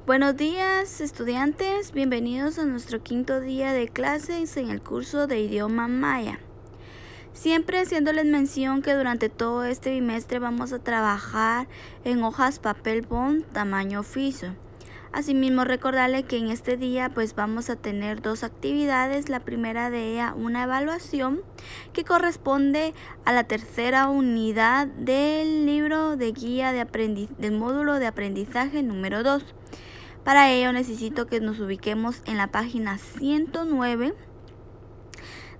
Buenos días, estudiantes, bienvenidos a nuestro quinto día de clases en el curso de idioma maya. Siempre haciéndoles mención que durante todo este bimestre vamos a trabajar en hojas papel bond tamaño oficio. Asimismo, recordarle que en este día pues vamos a tener dos actividades. La primera de ellas, una evaluación que corresponde a la tercera unidad del libro de guía del módulo de aprendizaje número 2. Para ello necesito que nos ubiquemos en la página 109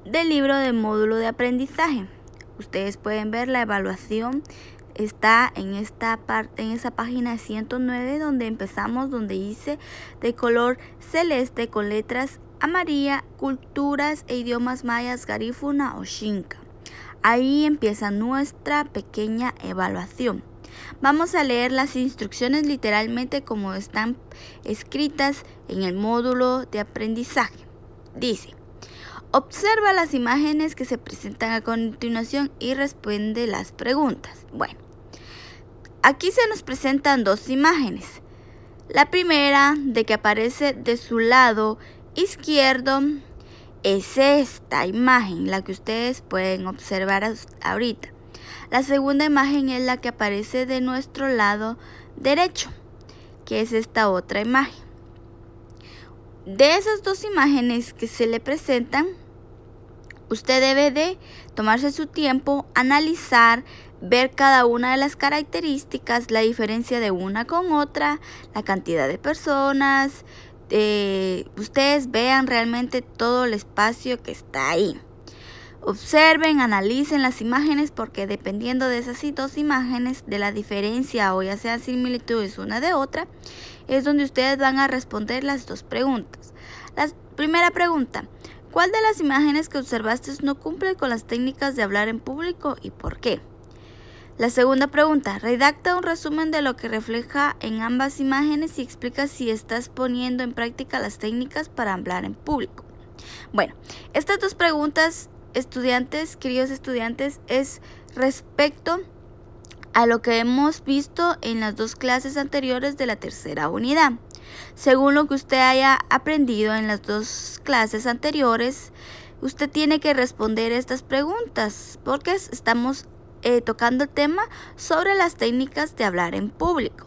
del libro del módulo de aprendizaje. Ustedes pueden ver la evaluación. Está en esa página 109 donde empezamos, donde dice de color celeste con letras amarilla, culturas e idiomas mayas garífuna o xinca. Ahí empieza nuestra pequeña evaluación. Vamos a leer las instrucciones literalmente como están escritas en el módulo de aprendizaje. Dice: observa las imágenes que se presentan a continuación y responde las preguntas. Bueno, aquí se nos presentan dos imágenes. La primera, de que aparece de su lado izquierdo, es esta imagen, la que ustedes pueden observar ahorita. La segunda imagen es la que aparece de nuestro lado derecho, que es esta otra imagen. De esas dos imágenes que se le presentan, usted debe de tomarse su tiempo, analizar, ver cada una de las características, la diferencia de una con otra, la cantidad de personas. Ustedes vean realmente todo el espacio que está ahí. Observen, analicen las imágenes, porque dependiendo de esas dos imágenes, de la diferencia o ya sea similitudes una de otra, es donde ustedes van a responder las dos preguntas. La primera pregunta: ¿cuál de las imágenes que observaste no cumple con las técnicas de hablar en público y por qué? La segunda pregunta: redacta un resumen de lo que refleja en ambas imágenes y explica si estás poniendo en práctica las técnicas para hablar en público. Bueno, estas dos preguntas, queridos estudiantes, es respecto a lo que hemos visto en las dos clases anteriores de la tercera unidad. Según lo que usted haya aprendido en las dos clases anteriores, usted tiene que responder estas preguntas, porque estamos tocando el tema sobre las técnicas de hablar en público.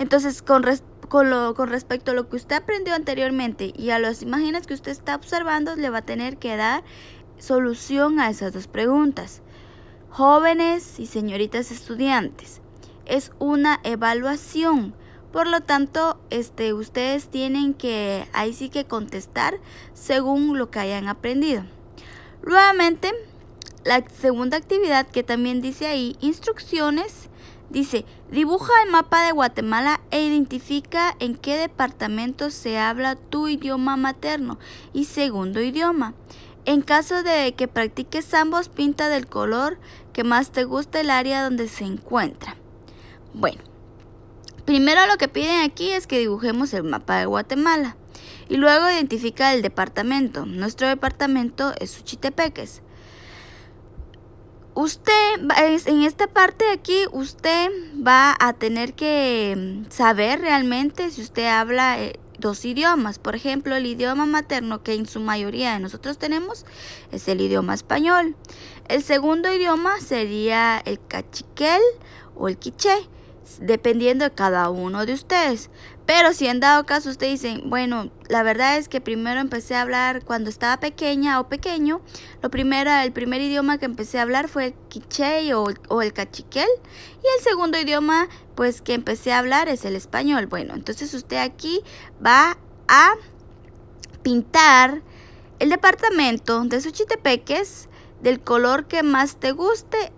Entonces, con respecto a lo que usted aprendió anteriormente y a las imágenes que usted está observando, le va a tener que dar solución a esas dos preguntas. Jóvenes y señoritas estudiantes, es una evaluación, por lo tanto ustedes tienen que ahí sí que contestar según lo que hayan aprendido. Nuevamente, la segunda actividad, que también dice ahí instrucciones, dice: dibuja el mapa de Guatemala e identifica en qué departamento se habla tu idioma materno y segundo idioma. En caso de que practiques ambos, pinta del color que más te guste el área donde se encuentra. Bueno, primero lo que piden aquí es que dibujemos el mapa de Guatemala y luego identifica el departamento. Nuestro departamento es Suchitepeques. En esta parte de aquí, usted va a tener que saber realmente si usted habla dos idiomas. Por ejemplo, el idioma materno, que en su mayoría de nosotros tenemos, es el idioma español. El segundo idioma sería el cachiquel o el quiché, dependiendo de cada uno de ustedes. Pero si en dado caso usted dice: bueno, la verdad es que primero empecé a hablar cuando estaba pequeña o pequeño, el primer idioma que empecé a hablar fue el quiché o el cachiquel, y el segundo idioma pues que empecé a hablar es el español. Bueno, entonces usted aquí va a pintar el departamento de Suchitepeques del color que más te guste.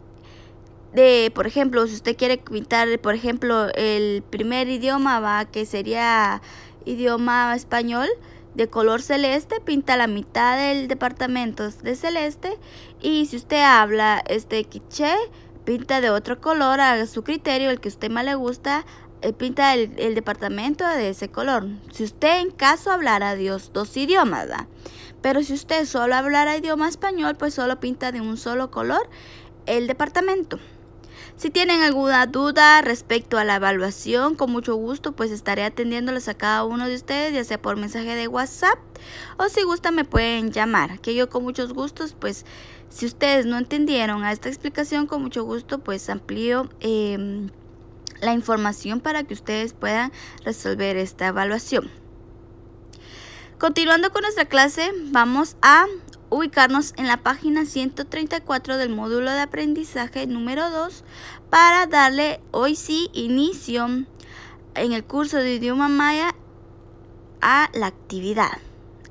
Por ejemplo, si usted quiere pintar, por ejemplo, el primer idioma, que sería idioma español, de color celeste, pinta la mitad del departamento de celeste. Y si usted habla quiché, pinta de otro color a su criterio, el que a usted más le gusta, pinta el departamento de ese color. Si usted en caso hablara dos idiomas, ¿verdad? Pero si usted solo hablara idioma español, pues solo pinta de un solo color el departamento. Si tienen alguna duda respecto a la evaluación, con mucho gusto pues estaré atendiéndolos a cada uno de ustedes, ya sea por mensaje de WhatsApp o si gustan me pueden llamar, que yo con muchos gustos pues si ustedes no entendieron a esta explicación, con mucho gusto pues amplío la información para que ustedes puedan resolver esta evaluación. Continuando con nuestra clase, vamos a ubicarnos en la página 134 del módulo de aprendizaje número 2 para darle hoy sí inicio en el curso de idioma maya a la actividad,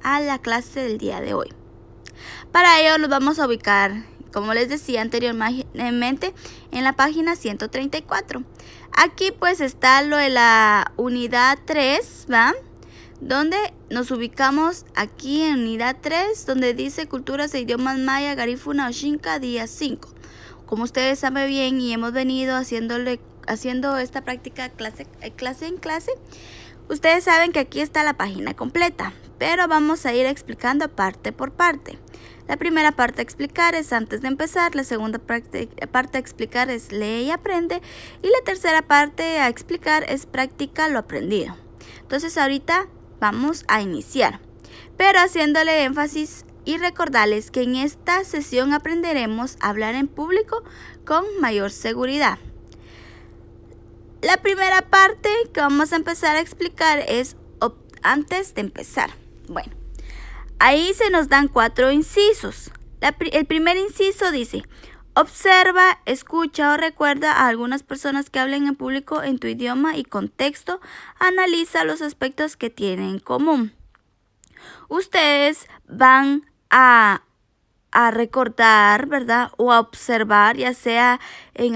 a la clase del día de hoy. Para ello nos vamos a ubicar, como les decía anteriormente, en la página 134. Aquí pues está lo de la unidad 3, ¿va? Donde nos ubicamos aquí en unidad 3, donde dice Culturas e Idiomas Maya, Garífuna Oxinca, día 5. Como ustedes saben bien y hemos venido haciendo esta práctica clase en clase, ustedes saben que aquí está la página completa, pero vamos a ir explicando parte por parte. La primera parte a explicar es antes de empezar, la segunda parte a explicar es lee y aprende, y la tercera parte a explicar es practica lo aprendido. Entonces ahorita vamos a iniciar, pero haciéndole énfasis y recordarles que en esta sesión aprenderemos a hablar en público con mayor seguridad. La primera parte que vamos a empezar a explicar es antes de empezar. Bueno, ahí se nos dan 4 incisos. El primer inciso dice: observa, escucha o recuerda a algunas personas que hablen en público en tu idioma y contexto. Analiza los aspectos que tienen en común. Ustedes van a recordar, ¿verdad? O a observar, ya sea en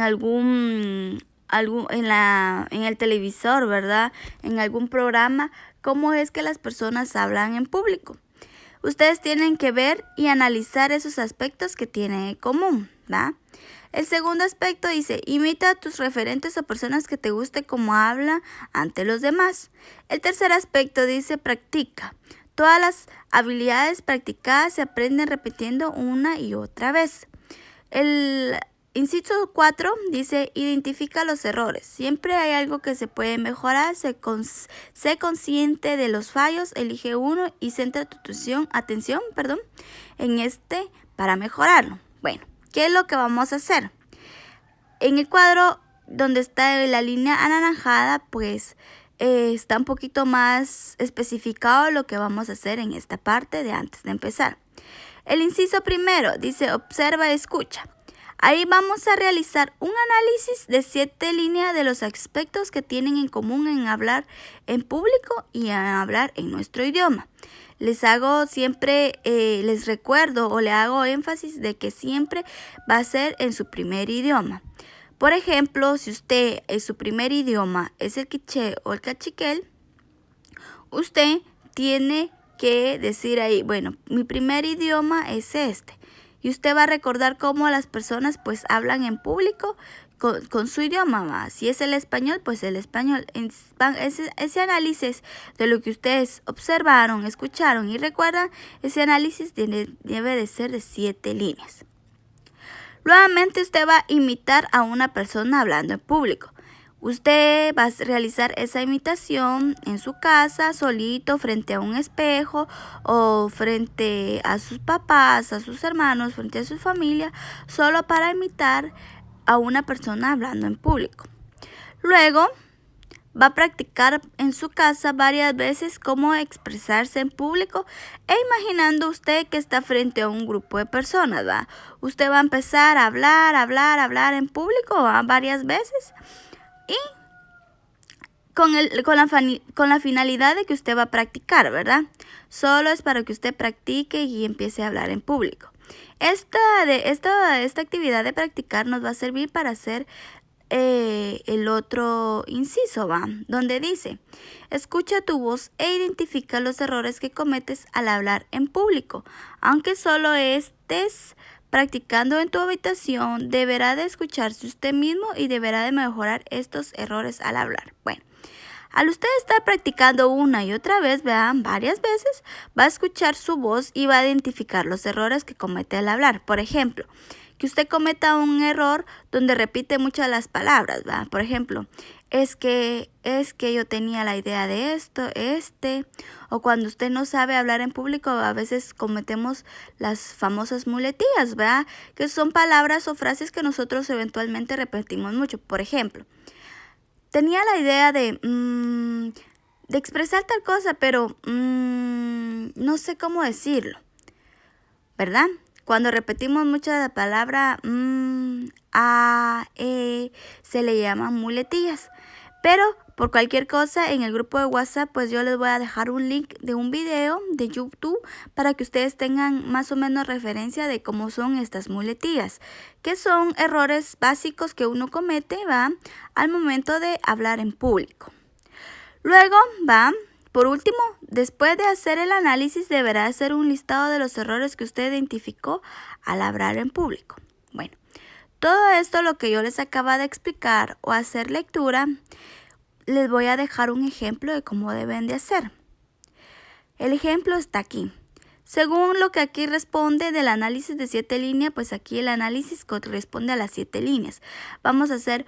en el televisor, ¿verdad? En algún programa, cómo es que las personas hablan en público. Ustedes tienen que ver y analizar esos aspectos que tienen en común, ¿va? El segundo aspecto dice: imita a tus referentes o personas que te guste cómo hablan ante los demás. El tercer aspecto dice: practica. Todas las habilidades practicadas se aprenden repitiendo una y otra vez. El inciso 4 dice: identifica los errores. Siempre hay algo que se puede mejorar. Sé consciente de los fallos. Elige uno y centra tu atención en este para mejorarlo. Bueno, ¿qué es lo que vamos a hacer? En el cuadro donde está la línea anaranjada, pues está un poquito más especificado lo que vamos a hacer en esta parte de antes de empezar. El inciso primero dice: observa y escucha. Ahí vamos a realizar un análisis de 7 líneas de los aspectos que tienen en común en hablar en público y en hablar en nuestro idioma. Les recuerdo o le hago énfasis de que siempre va a ser en su primer idioma. Por ejemplo, si usted en su primer idioma es el quiché o el cachiquel, usted tiene que decir ahí: bueno, mi primer idioma es este. Y usted va a recordar cómo las personas pues hablan en público con su idioma más. Si es el español, pues el español. Ese análisis de lo que ustedes observaron, escucharon y recuerdan, ese análisis debe de ser de 7 líneas. Nuevamente usted va a imitar a una persona hablando en público. Usted va a realizar esa imitación en su casa, solito, frente a un espejo o frente a sus papás, a sus hermanos, frente a su familia, solo para imitar a una persona hablando en público. Luego va a practicar en su casa varias veces cómo expresarse en público e imaginando usted que está frente a un grupo de personas, ¿va? Usted va a empezar a hablar en público, ¿va? Varias veces. Y con la finalidad de que usted va a practicar, ¿verdad? Solo es para que usted practique y empiece a hablar en público. Esta actividad de practicar nos va a servir para hacer el otro inciso, ¿va? Donde dice: escucha tu voz e identifica los errores que cometes al hablar en público. Aunque solo estés practicando en tu habitación, deberá de escucharse usted mismo y deberá de mejorar estos errores al hablar. Bueno, al usted estar practicando una y otra vez, vean, varias veces, va a escuchar su voz y va a identificar los errores que comete al hablar. Por ejemplo, que usted cometa un error donde repite muchas las palabras, ¿va? Por ejemplo, es que yo tenía la idea de esto, o cuando usted no sabe hablar en público, a veces cometemos las famosas muletillas, ¿verdad? Que son palabras o frases que nosotros eventualmente repetimos mucho. Por ejemplo, tenía la idea de expresar tal cosa, pero no sé cómo decirlo, ¿verdad? Cuando repetimos mucho la palabra se le llaman muletillas. Pero por cualquier cosa en el grupo de WhatsApp, pues yo les voy a dejar un link de un video de YouTube para que ustedes tengan más o menos referencia de cómo son estas muletillas, que son errores básicos que uno comete, ¿va? Al momento de hablar en público. Luego, ¿va? Por último, después de hacer el análisis, deberá hacer un listado de los errores que usted identificó al hablar en público. Bueno, todo esto lo que yo les acabo de explicar o hacer lectura, les voy a dejar un ejemplo de cómo deben de hacer. El ejemplo está aquí. Según lo que aquí responde del análisis de 7 líneas, pues aquí el análisis corresponde a las 7 líneas. Vamos a hacer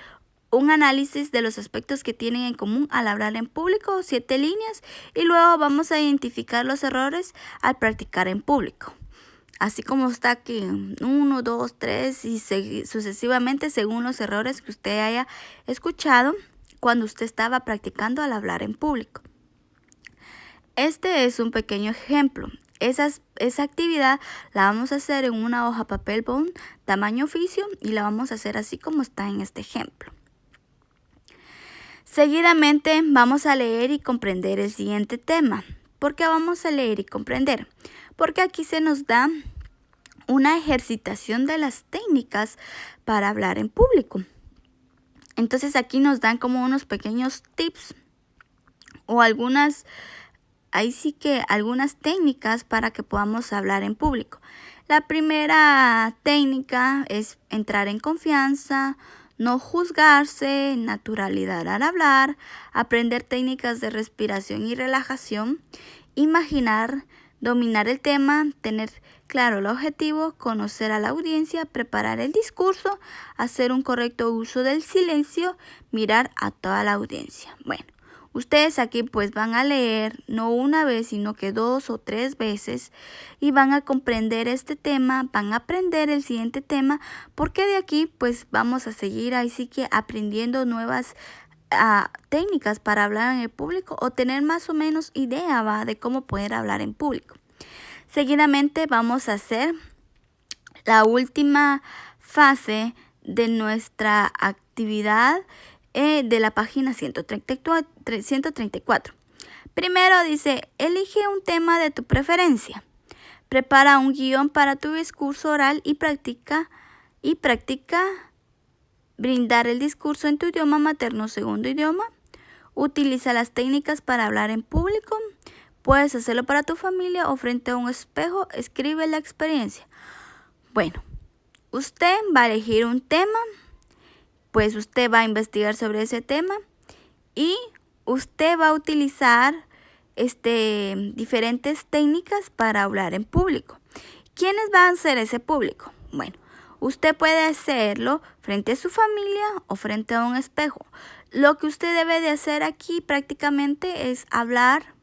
un análisis de los aspectos que tienen en común al hablar en público, 7 líneas, y luego vamos a identificar los errores al practicar en público. Así como está aquí, 1, 2, 3 y sucesivamente según los errores que usted haya escuchado cuando usted estaba practicando al hablar en público. Este es un pequeño ejemplo. Esa actividad la vamos a hacer en una hoja papel bond tamaño oficio y la vamos a hacer así como está en este ejemplo. Seguidamente vamos a leer y comprender el siguiente tema. ¿Por qué vamos a leer y comprender? Porque aquí se nos da una ejercitación de las técnicas para hablar en público. Entonces aquí nos dan como unos pequeños tips o algunas técnicas para que podamos hablar en público. La primera técnica es entrar en confianza, no juzgarse, naturalidad al hablar, aprender técnicas de respiración y relajación, imaginar, dominar el tema, tener claro el objetivo, conocer a la audiencia, preparar el discurso, hacer un correcto uso del silencio, mirar a toda la audiencia. Bueno, ustedes aquí pues van a leer no una vez, sino que 2 o 3 veces y van a comprender este tema, van a aprender el siguiente tema, porque de aquí pues vamos a seguir aprendiendo nuevas técnicas para hablar en el público o tener más o menos idea de cómo poder hablar en público. Seguidamente vamos a hacer la última fase de nuestra actividad de la página 134. Primero dice, elige un tema de tu preferencia. Prepara un guión para tu discurso oral y practica brindar el discurso en tu idioma materno o segundo idioma. Utiliza las técnicas para hablar en público. Puedes hacerlo para tu familia o frente a un espejo. Escribe la experiencia. Bueno, usted va a elegir un tema, pues usted va a investigar sobre ese tema y usted va a utilizar diferentes técnicas para hablar en público. ¿Quiénes van a ser ese público? Bueno, usted puede hacerlo frente a su familia o frente a un espejo. Lo que usted debe de hacer aquí prácticamente es hablar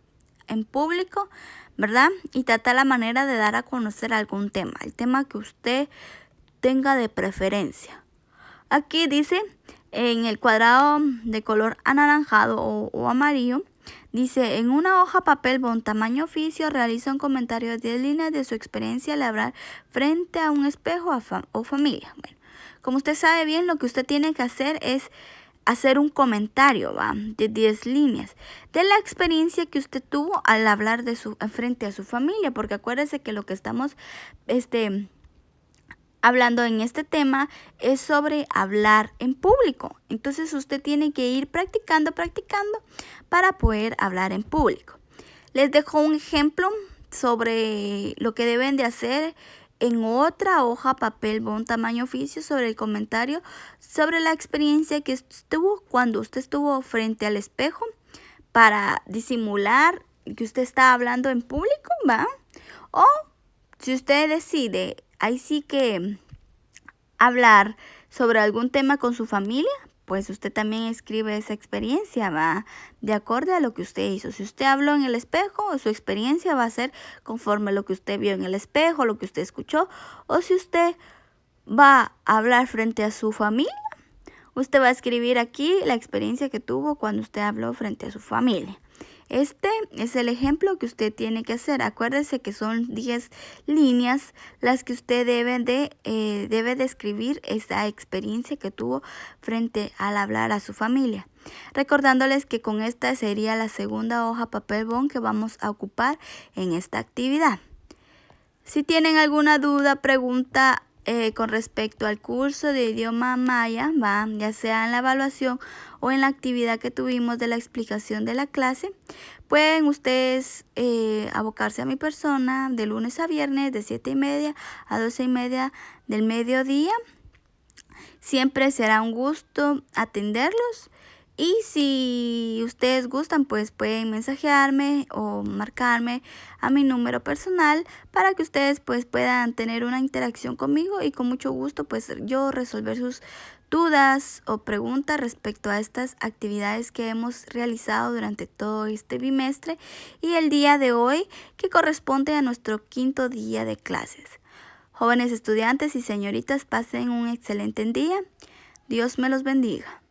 en público, ¿verdad? Y tratar la manera de dar a conocer algún tema, el tema que usted tenga de preferencia. Aquí dice, en el cuadrado de color anaranjado o amarillo, dice, en una hoja papel bond tamaño oficio, realiza un comentario de 10 líneas de su experiencia al hablar frente a un espejo o familia. Bueno, como usted sabe bien, lo que usted tiene que hacer es hacer un comentario de 10 líneas de la experiencia que usted tuvo al hablar frente a su familia, porque acuérdese que lo que estamos hablando en este tema es sobre hablar en público. Entonces usted tiene que ir practicando para poder hablar en público. Les dejo un ejemplo sobre lo que deben de hacer en otra hoja papel bond tamaño oficio sobre el comentario sobre la experiencia que tuvo cuando usted estuvo frente al espejo para disimular que usted está hablando en público, ¿va? O si usted decide, ahí sí que hablar sobre algún tema con su familia, pues usted también escribe esa experiencia, va de acuerdo a lo que usted hizo. Si usted habló en el espejo, su experiencia va a ser conforme a lo que usted vio en el espejo, lo que usted escuchó. O si usted va a hablar frente a su familia, usted va a escribir aquí la experiencia que tuvo cuando usted habló frente a su familia. Este es el ejemplo que usted tiene que hacer. Acuérdese que son 10 líneas las que usted debe de escribir esa experiencia que tuvo frente al hablar a su familia. Recordándoles que con esta sería la segunda hoja papel bond que vamos a ocupar en esta actividad. Si tienen alguna duda, pregunta con respecto al curso de idioma maya, ya sea en la evaluación o en la actividad que tuvimos de la explicación de la clase, pueden ustedes abocarse a mi persona de lunes a viernes de 7:30 a 12:30 del mediodía. Siempre será un gusto atenderlos. Y si ustedes gustan, pues pueden mensajearme o marcarme a mi número personal para que ustedes pues puedan tener una interacción conmigo y con mucho gusto pues yo resolver sus dudas o preguntas respecto a estas actividades que hemos realizado durante todo este bimestre y el día de hoy que corresponde a nuestro 5º día de clases. Jóvenes estudiantes y señoritas, pasen un excelente día. Dios me los bendiga.